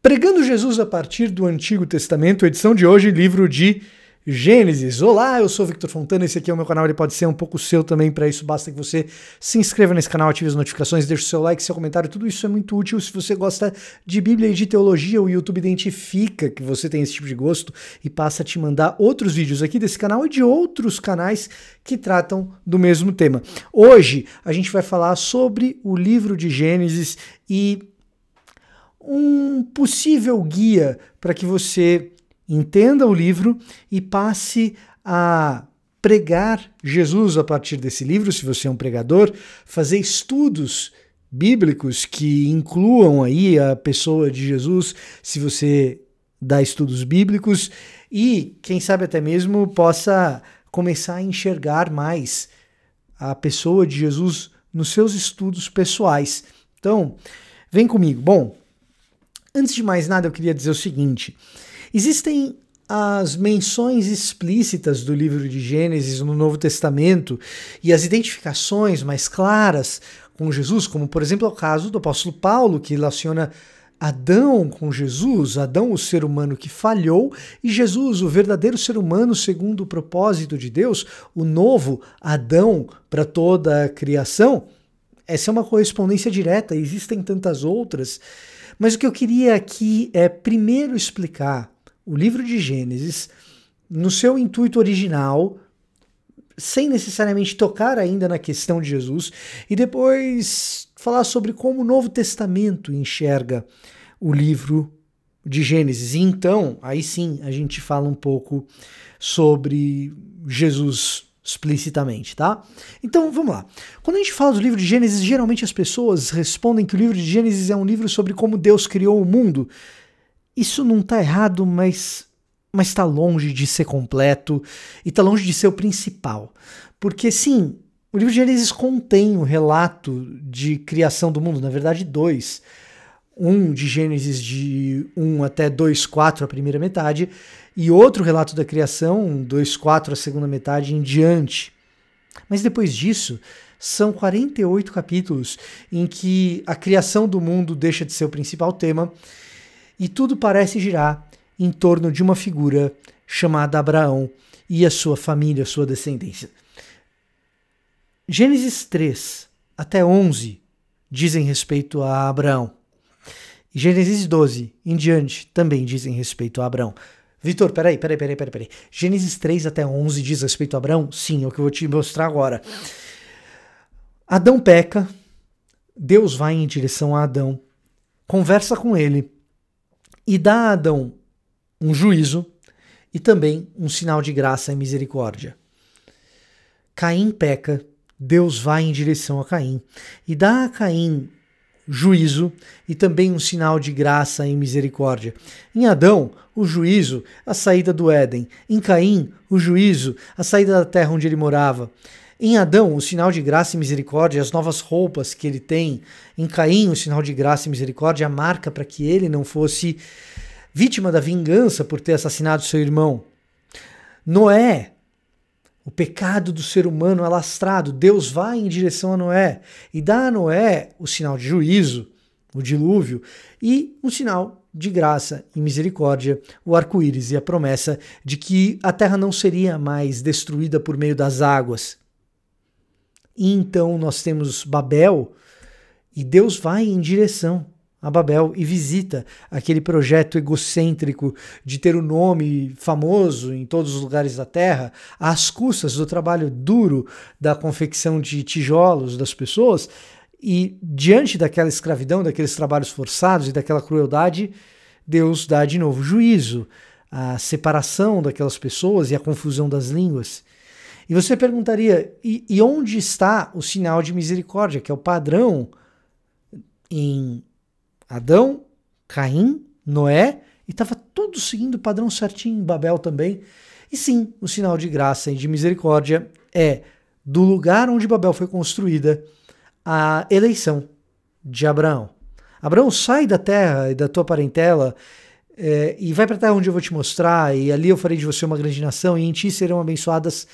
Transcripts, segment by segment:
Pregando Jesus a partir do Antigo Testamento, edição de hoje, livro de Gênesis. Olá, eu sou Victor Fontana, esse aqui é o meu canal, ele pode ser um pouco seu também, para isso basta que você se inscreva nesse canal, ative as notificações, deixe o seu like, seu comentário, tudo isso é muito útil. Se você gosta de Bíblia e de teologia, o YouTube identifica que você tem esse tipo de gosto e passa a te mandar outros vídeos aqui desse canal e de outros canais que tratam do mesmo tema. Hoje a gente vai falar sobre o livro de Gênesis e um possível guia para que você entenda o livro e passe a pregar Jesus a partir desse livro, se você é um pregador, fazer estudos bíblicos que incluam aí a pessoa de Jesus, se você dá estudos bíblicos, e quem sabe até mesmo possa começar a enxergar mais a pessoa de Jesus nos seus estudos pessoais. Então, vem comigo. Bom, antes de mais nada, eu queria dizer o seguinte: existem as menções explícitas do livro de Gênesis no Novo Testamento e as identificações mais claras com Jesus, como por exemplo é o caso do apóstolo Paulo, que relaciona Adão com Jesus, Adão o ser humano que falhou e Jesus o verdadeiro ser humano segundo o propósito de Deus, o novo Adão para toda a criação. Essa é uma correspondência direta, existem tantas outras. Mas o que eu queria aqui é primeiro explicar o livro de Gênesis no seu intuito original, sem necessariamente tocar ainda na questão de Jesus, e depois falar sobre como o Novo Testamento enxerga o livro de Gênesis. E então, aí sim, a gente fala um pouco sobre Jesus explicitamente, tá? Então, vamos lá. Quando a gente fala do livro de Gênesis, geralmente as pessoas respondem que o livro de Gênesis é um livro sobre como Deus criou o mundo. Isso não tá errado, mas tá longe de ser completo e tá longe de ser o principal. Porque, sim, o livro de Gênesis contém o relato de criação do mundo, na verdade, dois. Um de Gênesis de 1 até 2:4, a primeira metade, e outro relato da criação, 2:4, a segunda metade em diante. Mas depois disso, são 48 capítulos em que a criação do mundo deixa de ser o principal tema e tudo parece girar em torno de uma figura chamada Abraão e a sua família, a sua descendência. Gênesis 3 até 11 dizem respeito a Abraão. E Gênesis 12 em diante também dizem respeito a Abraão. Vitor, peraí. Gênesis 3 até 11 diz respeito a Abraão? Sim, é o que eu vou te mostrar agora. Adão peca, Deus vai em direção a Adão, conversa com ele e dá a Adão um juízo e também um sinal de graça e misericórdia. Caim peca, Deus vai em direção a Caim e dá a Caim juízo e também um sinal de graça e misericórdia. Em Adão, o juízo, a saída do Éden. Em Caim, o juízo, a saída da terra onde ele morava. Em Adão, o sinal de graça e misericórdia, as novas roupas que ele tem. Em Caim, o sinal de graça e misericórdia, a marca para que ele não fosse vítima da vingança por ter assassinado seu irmão. Noé, o pecado do ser humano alastrado. Deus vai em direção a Noé e dá a Noé o sinal de juízo, o dilúvio, e um sinal de graça e misericórdia, o arco-íris e a promessa de que a terra não seria mais destruída por meio das águas. E então nós temos Babel e Deus vai em direção a Babel e visita aquele projeto egocêntrico de ter o nome famoso em todos os lugares da terra, às custas do trabalho duro da confecção de tijolos das pessoas, e diante daquela escravidão, daqueles trabalhos forçados e daquela crueldade, Deus dá de novo juízo, a separação daquelas pessoas e a confusão das línguas. E você perguntaria, e onde está o sinal de misericórdia, que é o padrão em Adão, Caim, Noé, e estava tudo seguindo o padrão certinho em Babel também. E sim, o sinal de graça e de misericórdia é do lugar onde Babel foi construída a eleição de Abraão. Abraão, sai da terra e da tua parentela e vai para a terra onde eu vou te mostrar, e ali eu farei de você uma grande nação, e em ti serão abençoadas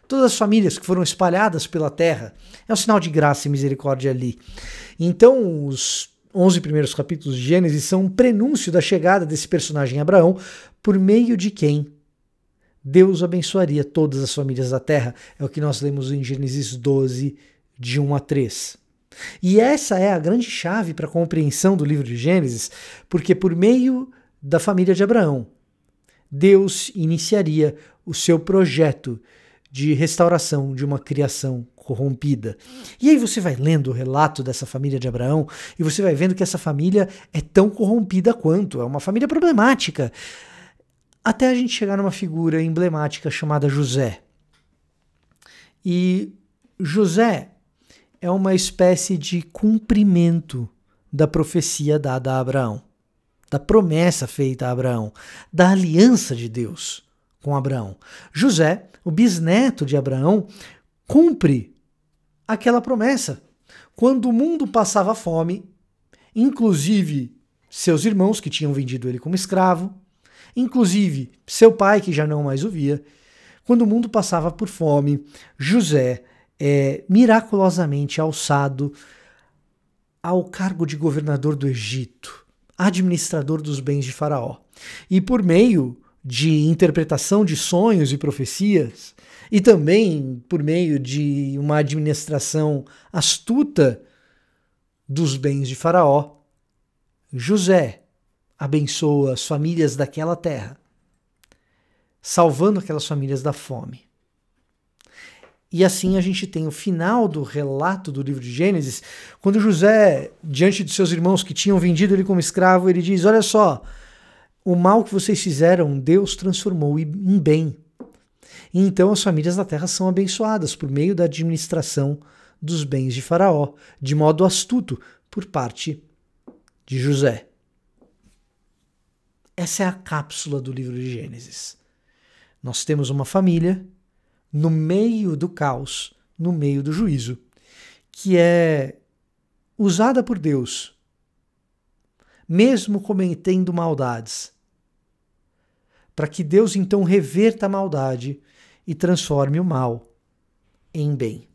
todas as famílias que foram espalhadas pela terra. É um sinal de graça e misericórdia ali. Então, os 11 primeiros capítulos de Gênesis são um prenúncio da chegada desse personagem Abraão, por meio de quem Deus abençoaria todas as famílias da terra. É o que nós lemos em Gênesis 12, de 1 a 3. E essa é a grande chave para a compreensão do livro de Gênesis, porque por meio da família de Abraão, Deus iniciaria o seu projeto de restauração de uma criação corrompida. E aí você vai lendo o relato dessa família de Abraão e você vai vendo que essa família é tão corrompida quanto, é uma família problemática, até a gente chegar numa figura emblemática chamada José. E José é uma espécie de cumprimento da profecia dada a Abraão, da promessa feita a Abraão, da aliança de Deus com Abraão. José, o bisneto de Abraão, cumpre aquela promessa. Quando o mundo passava fome, inclusive seus irmãos que tinham vendido ele como escravo, inclusive seu pai que já não mais o via, quando o mundo passava por fome, José é miraculosamente alçado ao cargo de governador do Egito, administrador dos bens de Faraó. E por meio de interpretação de sonhos e profecias, e também por meio de uma administração astuta dos bens de Faraó, José abençoa as famílias daquela terra, salvando aquelas famílias da fome. E assim a gente tem o final do relato do livro de Gênesis, quando José, diante de seus irmãos que tinham vendido ele como escravo, ele diz: olha só, o mal que vocês fizeram, Deus transformou em bem. E então as famílias da terra são abençoadas por meio da administração dos bens de Faraó, de modo astuto, por parte de José. Essa é a cápsula do livro de Gênesis. Nós temos uma família no meio do caos, no meio do juízo, que é usada por Deus, mesmo cometendo maldades, para que Deus então reverta a maldade e transforme o mal em bem.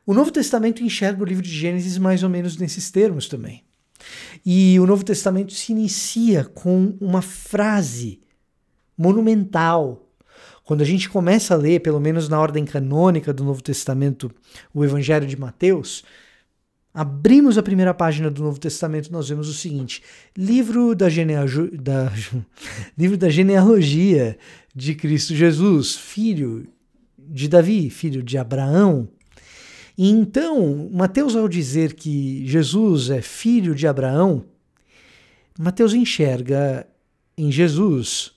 O Novo Testamento enxerga o livro de Gênesis mais ou menos nesses termos também. E o Novo Testamento se inicia com uma frase monumental. Quando a gente começa a ler, pelo menos na ordem canônica do Novo Testamento, o Evangelho de Mateus, abrimos a primeira página do Novo Testamento, nós vemos o seguinte: livro da genealogia de Cristo Jesus, filho de Davi, filho de Abraão. E então, Mateus, ao dizer que Jesus é filho de Abraão, Mateus enxerga em Jesus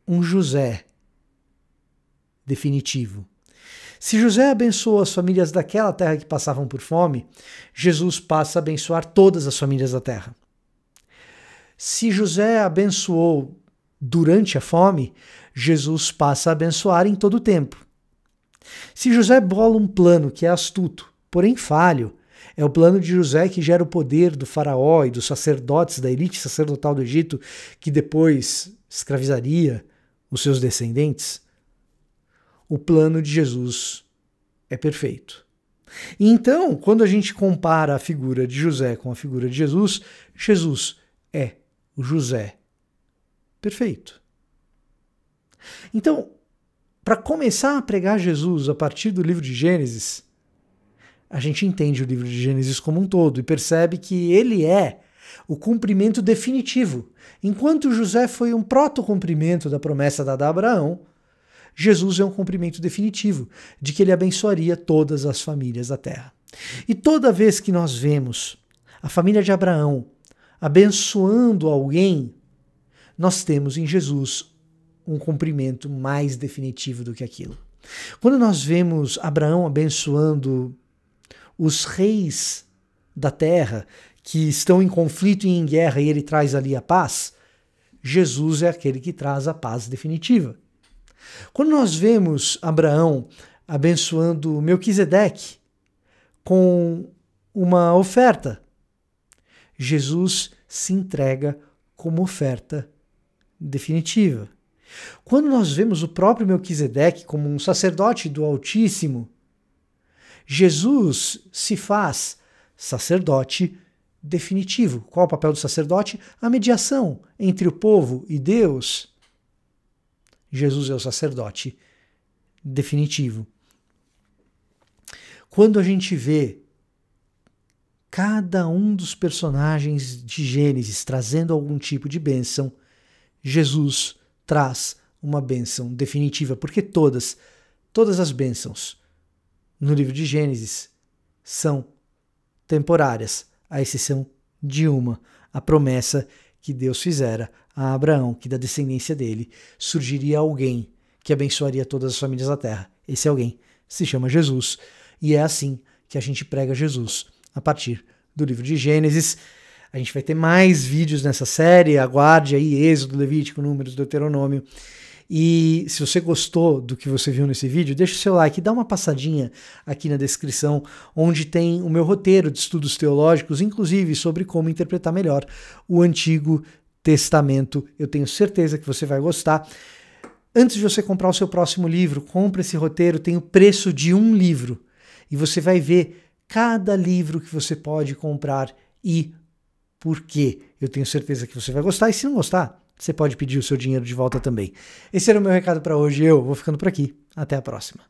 um José definitivo. Se José abençoou as famílias daquela terra que passavam por fome, Jesus passa a abençoar todas as famílias da terra. Se José abençoou durante a fome, Jesus passa a abençoar em todo o tempo. Se José bola um plano que é astuto, porém falho, é o plano de José que gera o poder do faraó e dos sacerdotes da elite sacerdotal do Egito, que depois escravizaria os seus descendentes, o plano de Jesus é perfeito. E então, quando a gente compara a figura de José com a figura de Jesus, Jesus é o José perfeito. Então, para começar a pregar Jesus a partir do livro de Gênesis, a gente entende o livro de Gênesis como um todo e percebe que ele é o cumprimento definitivo. Enquanto José foi um proto-cumprimento da promessa dada a Abraão, Jesus é um cumprimento definitivo de que ele abençoaria todas as famílias da terra. E toda vez que nós vemos a família de Abraão abençoando alguém, nós temos em Jesus um cumprimento mais definitivo do que aquilo. Quando nós vemos Abraão abençoando os reis da terra que estão em conflito e em guerra e ele traz ali a paz, Jesus é aquele que traz a paz definitiva. Quando nós vemos Abraão abençoando Melquisedeque com uma oferta, Jesus se entrega como oferta definitiva. Quando nós vemos o próprio Melquisedeque como um sacerdote do Altíssimo, Jesus se faz sacerdote definitivo. Qual o papel do sacerdote? A mediação entre o povo e Deus. Jesus é o sacerdote definitivo. Quando a gente vê cada um dos personagens de Gênesis trazendo algum tipo de bênção, Jesus traz uma bênção definitiva, porque todas as bênçãos no livro de Gênesis são temporárias, à exceção de uma, a promessa que Deus fizera a Abraão, que da descendência dele surgiria alguém que abençoaria todas as famílias da terra. Esse alguém se chama Jesus, e é assim que a gente prega Jesus a partir do livro de Gênesis. A gente vai ter mais vídeos nessa série, aguarde aí Êxodo, Levítico, Números, Deuteronômio. E se você gostou do que você viu nesse vídeo, deixa o seu like, dá uma passadinha aqui na descrição, onde tem o meu roteiro de estudos teológicos, inclusive sobre como interpretar melhor o Antigo Testamento. Eu tenho certeza que você vai gostar. Antes de você comprar o seu próximo livro, compre esse roteiro, tem o preço de um livro. E você vai ver cada livro que você pode comprar e por quê. Eu tenho certeza que você vai gostar, e se não gostar, você pode pedir o seu dinheiro de volta também. Esse era o meu recado para hoje. Eu vou ficando por aqui. Até a próxima.